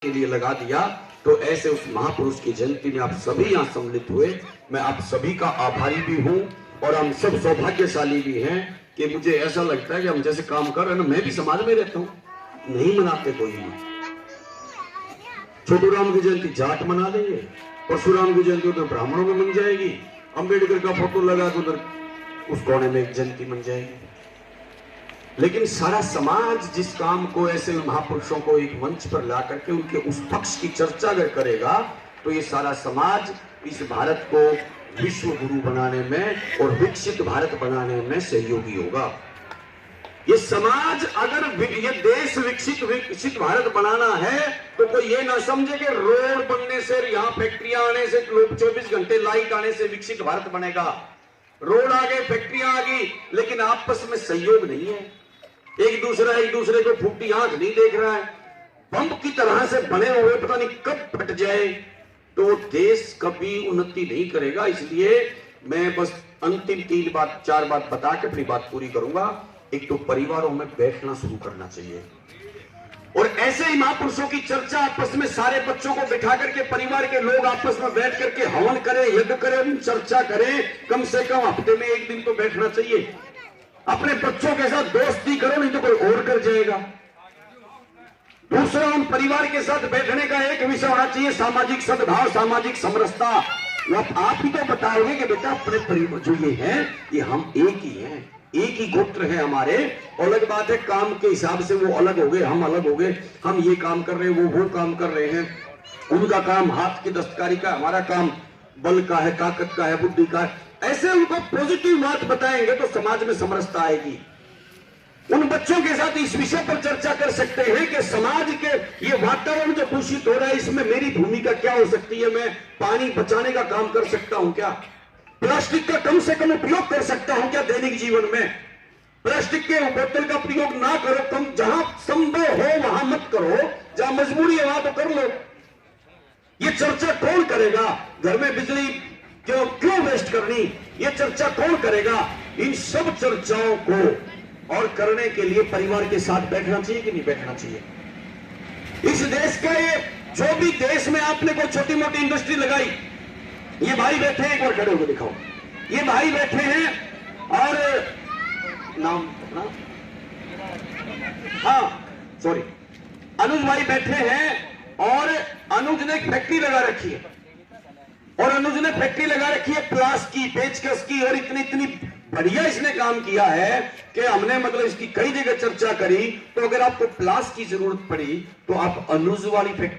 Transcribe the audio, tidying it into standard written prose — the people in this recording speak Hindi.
के लिए लगा दिया। तो ऐसे उस महापुरुष की जयंती में आप सभी यहाँ सम्मिलित हुए, मैं आप सभी का आभारी भी हूँ और हम सब सौभाग्यशाली भी हैं कि मुझे ऐसा लगता है कि हम जैसे काम कर रहे हैं ना, मैं भी समाज में रहता हूँ, नहीं मनाते कोई नहीं। छोटू राम की जयंती जाट मना लेंगे, परशुराम की जयंती उधर ब्राह्मणों में मन जाएगी, अंबेडकर का फोटो लगा तो उधर उस कोने में एक जयंती मन जाएगी। लेकिन सारा समाज जिस काम को ऐसे महापुरुषों को एक मंच पर ला करके उनके उस पक्ष की चर्चा अगर करेगा तो ये सारा समाज इस भारत को विश्व गुरु बनाने में और विकसित भारत बनाने में सहयोगी होगा। ये समाज अगर ये देश विकसित भारत बनाना है तो कोई ये ना समझे कि रोड बनने से, यहाँ फैक्ट्रियां आने से, 24 घंटे लाइट आने से विकसित भारत बनेगा। रोड आ गए, फैक्ट्रियां आ गई, लेकिन आपस में सहयोग नहीं है, एक दूसरे को फूटी आंख नहीं देख रहा है, बम की तरह से बने हुए पता नहीं कब फट जाए, तो देश कभी उन्नति नहीं करेगा। इसलिए मैं बस अंतिम 4 बात बता के अपनी बात पूरी करूंगा। एक तो परिवारों में बैठना शुरू करना चाहिए और ऐसे ही महापुरुषों की चर्चा आपस में सारे बच्चों को बिठा करके परिवार के लोग आपस में बैठ करके हवन करें, यज्ञ करें, चर्चा करें। कम से कम हफ्ते में एक दिन तो बैठना चाहिए। अपने बच्चों के साथ दोस्ती करो, नहीं तो कोई और कर जाएगा। दूसरा, उन परिवार के साथ बैठने का एक विषय होना चाहिए सामाजिक सद्भाव, सामाजिक समरसता। आप ही तो बताओगे कि बेटा अपने परिवार जो ये हैं, ये हम एक ही हैं, एक ही गोत्र है हमारे। अलग बात है काम के हिसाब से वो अलग हो गए, हम अलग हो गए, हम ये काम कर रहे हैं, वो काम कर रहे हैं। उनका काम हाथ की दस्तकारी का, हमारा काम बल का है, ताकत का है, बुद्धि का है। ऐसे उनको पॉजिटिव बात बताएंगे तो समाज में समरसता आएगी। उन बच्चों के साथ इस विषय पर चर्चा कर सकते हैं कि समाज के ये वातावरण जो दूषित हो रहा है, इसमें मेरी भूमिका क्या हो सकती है, मैं पानी बचाने का काम कर सकता हूं क्या, प्लास्टिक का कम से कम उपयोग कर सकता हूं क्या दैनिक जीवन में, प्लास्टिक के बोतल का प्रयोग ना करो, कम जहां संभव हो वहां मत करो, जहां मजबूरी है वहां तो कर लो। ये चर्चा कौन करेगा? घर में बिजली क्यों वेस्ट करनी, ये चर्चा कौन करेगा? इन सब चर्चाओं को और करने के लिए परिवार के साथ बैठना चाहिए कि नहीं बैठना चाहिए? इस देश का ये जो भी देश में आपने कोई छोटी मोटी इंडस्ट्री लगाई, ये भाई बैठे हैं, एक बार खड़े होकर दिखाओ, ये भाई बैठे हैं और नाम हाँ सॉरी अनुज भाई बैठे हैं और अनुज ने एक फैक्ट्री लगा रखी है और अनुज ने फैक्ट्री लगा रखी है प्लास की, पेचकस की, और इतनी बढ़िया इसने काम किया है कि हमने मतलब इसकी कई जगह चर्चा करी। तो अगर आपको प्लास की जरूरत पड़ी तो आप अनुज वाली फैक्ट्री